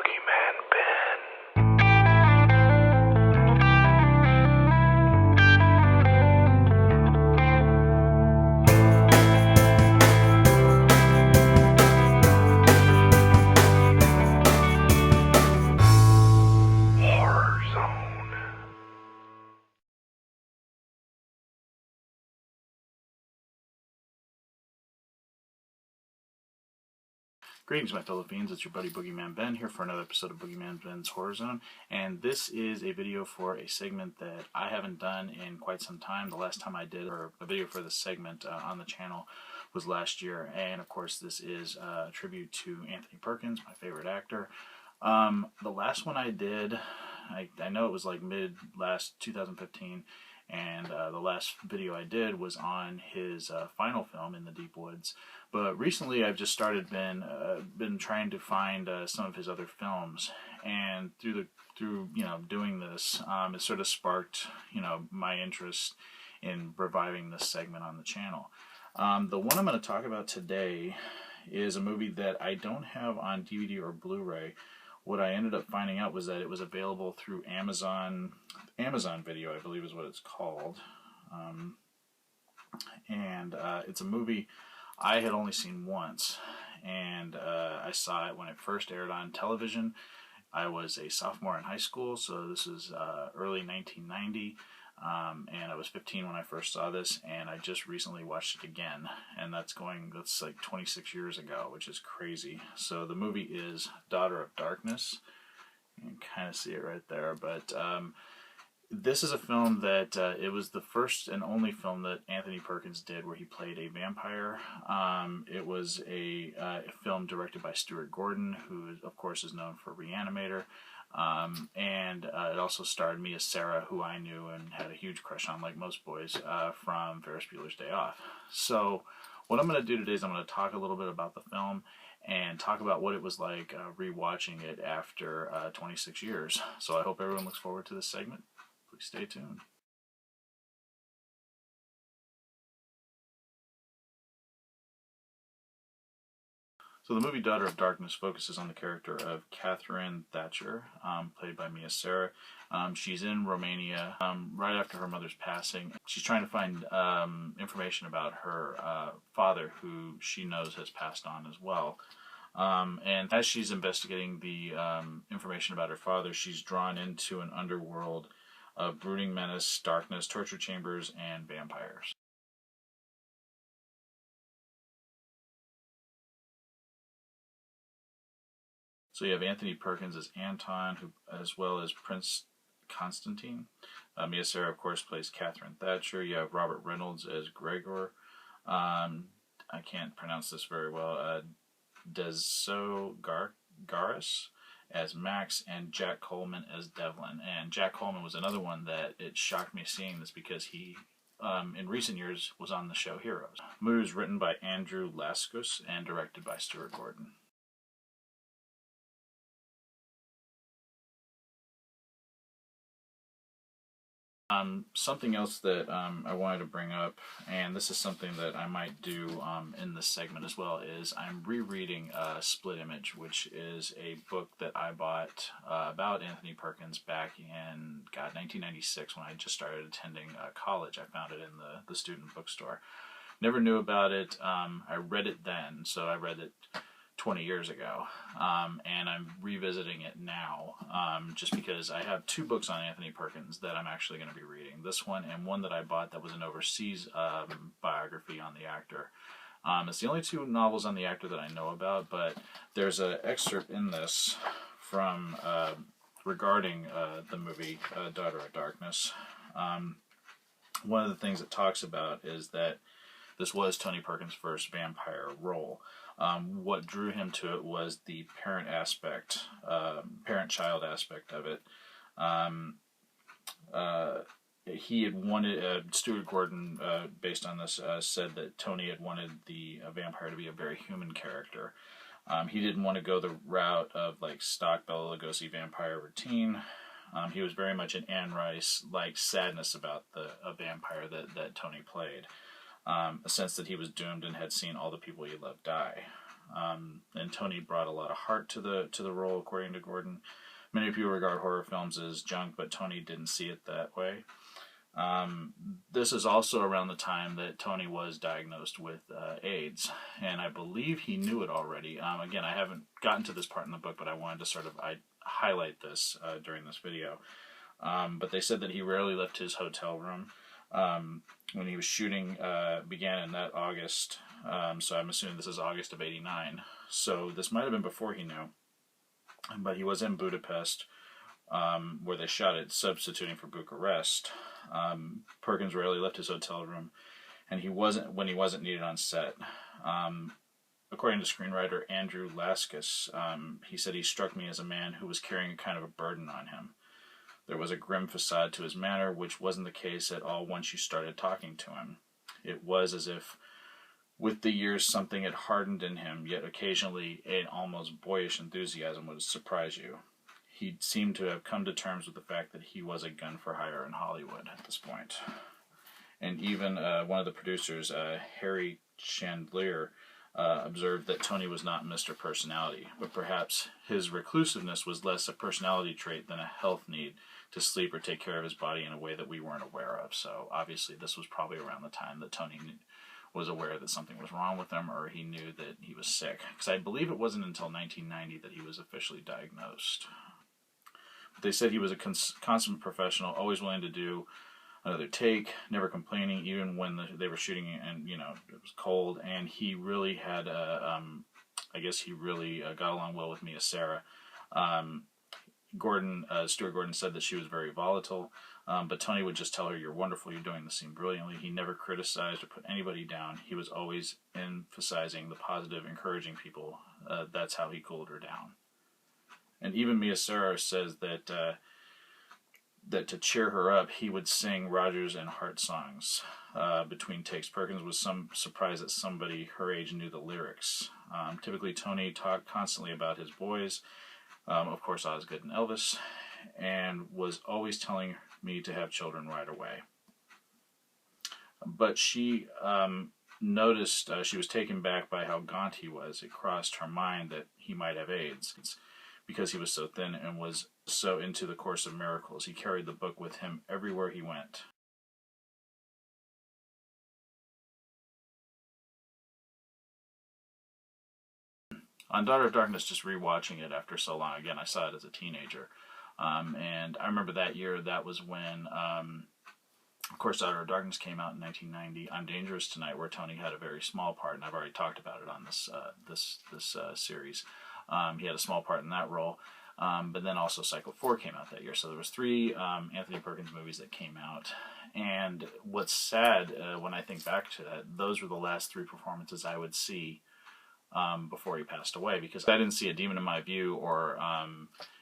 Boogeyman Ben. Horror Zone. Greetings, my fellow fiends. It's your buddy Boogeyman Ben here for another episode of Boogeyman Ben's Horror Zone. And this is a video for a segment that I haven't done in quite some time. The last time I did a video for this segment on the channel was last year. And of course, this is a tribute to Anthony Perkins, my favorite actor. The last one I did, I know it was like mid-last 2015. And the last video I did was on his final film, In the Deep Woods. But recently I've just been trying to find some of his other films, and through doing this, it sort of sparked my interest in reviving this segment on the channel. The one I'm going to talk about today is a movie that I don't have on DVD or Blu-ray. What I ended up finding out was that it was available through Amazon Video, I believe is what it's called. It's a movie I had only seen once, and I saw it when it first aired on television. I was a sophomore in high school, so this is early 1990, and I was 15 when I first saw this, and I just recently watched it again, and that's like 26 years ago, which is crazy. So the movie is Daughter of Darkness. You can kind of see it right there, but this is a film that it was the first and only film that Anthony Perkins did where he played a vampire. It was a film directed by Stuart Gordon, who of course is known for Reanimator, and it also starred Mia Sara, who I knew and had a huge crush on, like most boys, from Ferris Bueller's Day Off. So what I'm going to do today is I'm going to talk a little bit about the film and talk about what it was like rewatching it after 26 years. So I hope everyone looks forward to this segment. Please stay tuned. So the movie Daughter of Darkness focuses on the character of Catherine Thatcher, played by Mia Sara. She's in Romania right after her mother's passing. She's trying to find information about her father, who she knows has passed on as well. And as she's investigating the information about her father, she's drawn into an underworld of brooding menace, darkness, torture chambers, and vampires. So you have Anthony Perkins as Anton, as well as Prince Constantine. Mia Sara, of course, plays Catherine Thatcher. You have Robert Reynolds as Gregor. I can't pronounce this very well. Deso Garis as Max, and Jack Coleman as Devlin. And Jack Coleman was another one that it shocked me seeing this, because he, in recent years, was on the show Heroes. The movie was written by Andrew Laskus and directed by Stuart Gordon. Something else that I wanted to bring up, and this is something that I might do in this segment as well, is I'm rereading Split Image, which is a book that I bought about Anthony Perkins back in, 1996, when I just started attending college. I found it in the student bookstore. Never knew about it. I read it then, so I read it 20 years ago, and I'm revisiting it now, just because I have two books on Anthony Perkins that I'm actually going to be reading. This one, and one that I bought that was an overseas biography on the actor. It's the only two novels on the actor that I know about, but there's an excerpt in this from regarding the movie Daughter of Darkness. One of the things it talks about is that this was Tony Perkins' first vampire role. What drew him to it was the parent-child aspect of it. He had wanted, Stuart Gordon, based on this, said that Tony had wanted the vampire to be a very human character. He didn't want to go the route of like stock Bela Lugosi vampire routine. He was very much an Anne Rice-like sadness about a vampire that Tony played. A sense that he was doomed and had seen all the people he loved die. and Tony brought a lot of heart to the role, according to Gordon. Many people regard horror films as junk, but Tony didn't see it that way. This is also around the time that Tony was diagnosed with AIDS, and I believe he knew it already. Again, I haven't gotten to this part in the book, but I wanted to sort of highlight this during this video. But they said that he rarely left his hotel room. When he was shooting began in that August, so I'm assuming this is August of '89. So this might have been before he knew, but he was in Budapest, where they shot it, substituting for Bucharest. Perkins rarely left his hotel room, and he wasn't needed on set. According to screenwriter Andrew Laskus, he said he struck me as a man who was carrying a kind of a burden on him. There was a grim facade to his manner, which wasn't the case at all once you started talking to him. It was as if, with the years, something had hardened in him, yet occasionally an almost boyish enthusiasm would surprise you. He seemed to have come to terms with the fact that he was a gun for hire in Hollywood at this point. And even one of the producers, Harry Chandler, observed that Tony was not Mr. Personality, but perhaps his reclusiveness was less a personality trait than a health need to sleep or take care of his body in a way that we weren't aware of. So obviously this was probably around the time that Tony was aware that something was wrong with him, or he knew that he was sick. Because I believe it wasn't until 1990 that he was officially diagnosed. But they said he was a consummate professional, always willing to do another take, never complaining, even when they were shooting and, it was cold. And he really had, I guess he really got along well with Mia Sara. Stuart Gordon said that she was very volatile, but Tony would just tell her, "You're wonderful, you're doing the scene brilliantly." He never criticized or put anybody down. He was always emphasizing the positive, encouraging people. That's how he cooled her down. And even Mia Sara says that to cheer her up, he would sing Rodgers and Hart songs between takes. Perkins was surprised that somebody her age knew the lyrics. Typically, Tony talked constantly about his boys, of course Osgood and Elvis, and was always telling me to have children right away. But she noticed she was taken back by how gaunt he was. It crossed her mind that he might have AIDS, because he was so thin and was so into the Course of Miracles. He carried the book with him everywhere he went. On Daughter of Darkness, just rewatching it after so long, again, I saw it as a teenager. And I remember that year, that was when, of course, Daughter of Darkness came out in 1990. I'm Dangerous Tonight, where Tony had a very small part, and I've already talked about it on this series. He had a small part in that role. But then also Psycho 4 came out that year. So there was 3 Anthony Perkins movies that came out. And what's sad when I think back to that, those were the last 3 performances I would see before he passed away, because I didn't see A Demon in My View or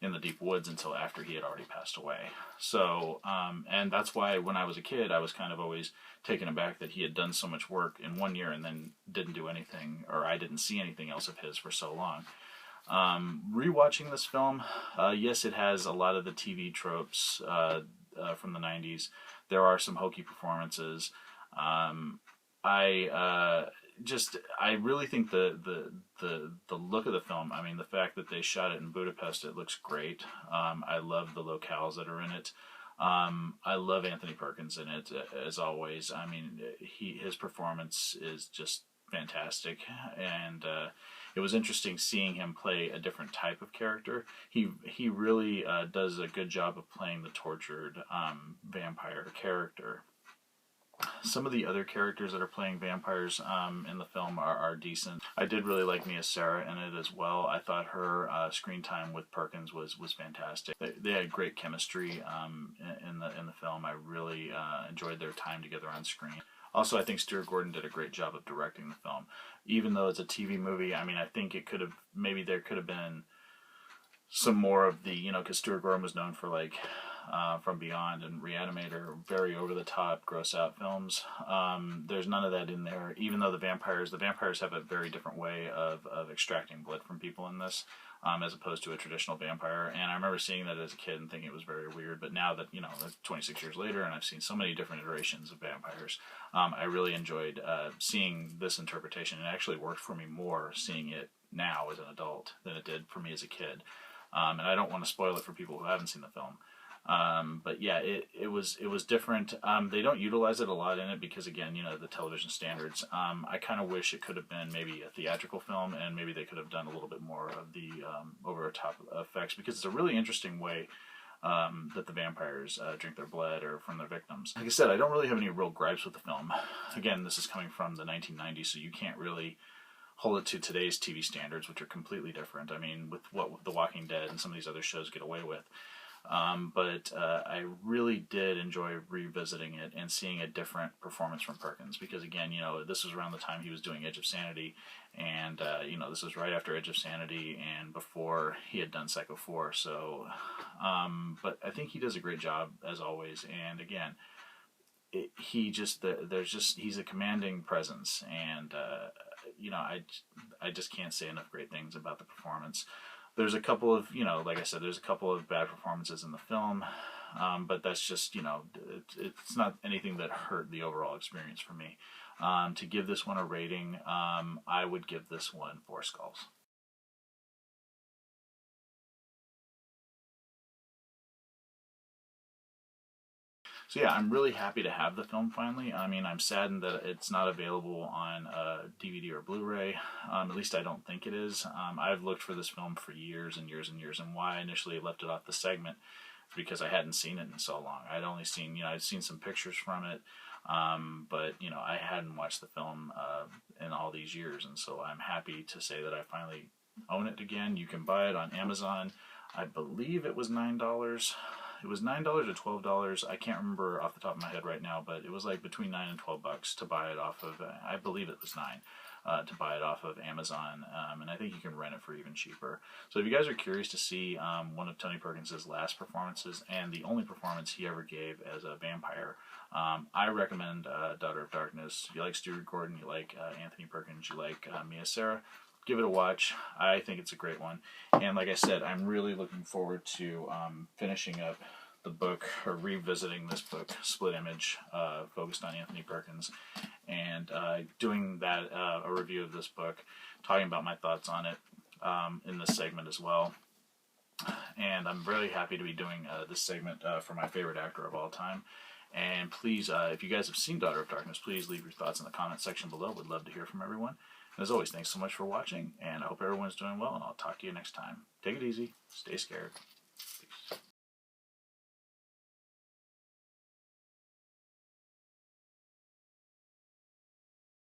In the Deep Woods until after he had already passed away. So, and that's why when I was a kid, I was kind of always taken aback that he had done so much work in one year and then didn't do anything, or I didn't see anything else of his for so long. Rewatching this film, yes, it has a lot of the TV tropes from the 90s. There are some hokey performances. I really think the look of the film, I mean, the fact that they shot it in Budapest, it looks great. I love the locales that are in it. I love Anthony Perkins in it, as always. I mean, his performance is just fantastic, and it was interesting seeing him play a different type of character. He really does a good job of playing the tortured vampire character. Some of the other characters that are playing vampires in the film are decent. I did really like Mia Sara in it as well. I thought her screen time with Perkins was fantastic. They had great chemistry in the film. I really enjoyed their time together on screen. Also, I think Stuart Gordon did a great job of directing the film. Even though it's a TV movie, I mean, I think it could have, maybe there could have been some more of the, because Stuart Gordon was known for like From Beyond and Reanimator, very over-the-top, gross-out films. There's none of that in there, even though the vampires have a very different way of extracting blood from people in this. as opposed to a traditional vampire. And I remember seeing that as a kid and thinking it was very weird. But now that, 26 years later, and I've seen so many different iterations of vampires, I really enjoyed seeing this interpretation. It actually worked for me more seeing it now as an adult than it did for me as a kid. And I don't want to spoil it for people who haven't seen the film. But yeah, it was different. They don't utilize it a lot in it because, again, the television standards. I kind of wish it could have been maybe a theatrical film, and maybe they could have done a little bit more of the over-the-top effects, because it's a really interesting way that the vampires drink their blood or from their victims. Like I said, I don't really have any real gripes with the film. Again, this is coming from the 1990s, so you can't really hold it to today's TV standards, which are completely different. I mean, with what The Walking Dead and some of these other shows get away with. But I really did enjoy revisiting it and seeing a different performance from Perkins, because, again, this was around the time he was doing Edge of Sanity, and this was right after Edge of Sanity and before he had done Psycho 4. So, but I think he does a great job as always. And again, he's a commanding presence, and I just can't say enough great things about the performance. There's a couple of, like I said, there's a couple of bad performances in the film, but that's just, it's not anything that hurt the overall experience for me. To give this one a rating, I would give this one 4 skulls. So yeah, I'm really happy to have the film finally. I mean, I'm saddened that it's not available on DVD or Blu-ray. At least I don't think it is. I've looked for this film for years and years and years, and why I initially left it off the segment is because I hadn't seen it in so long. I'd only seen, I'd seen some pictures from it, but I hadn't watched the film in all these years, and so I'm happy to say that I finally own it again. You can buy it on Amazon. I believe it was $9. It was $9 or $12. I can't remember off the top of my head right now, but it was like between $9 and $12 to buy it off of. I believe it was $9 to buy it off of Amazon, and I think you can rent it for even cheaper. So if you guys are curious to see one of Tony Perkins' last performances and the only performance he ever gave as a vampire, I recommend Daughter of Darkness. If you like Stuart Gordon, you like Anthony Perkins, you like Mia Sara, give it a watch. I think it's a great one. And like I said, I'm really looking forward to finishing up the book, or revisiting this book, Split Image, focused on Anthony Perkins, and doing that, a review of this book, talking about my thoughts on it in this segment as well. And I'm really happy to be doing this segment for my favorite actor of all time. And please, if you guys have seen Daughter of Darkness, please leave your thoughts in the comment section below. Would love to hear from everyone. As always, thanks so much for watching, and I hope everyone's doing well, and I'll talk to you next time. Take it easy. Stay scared.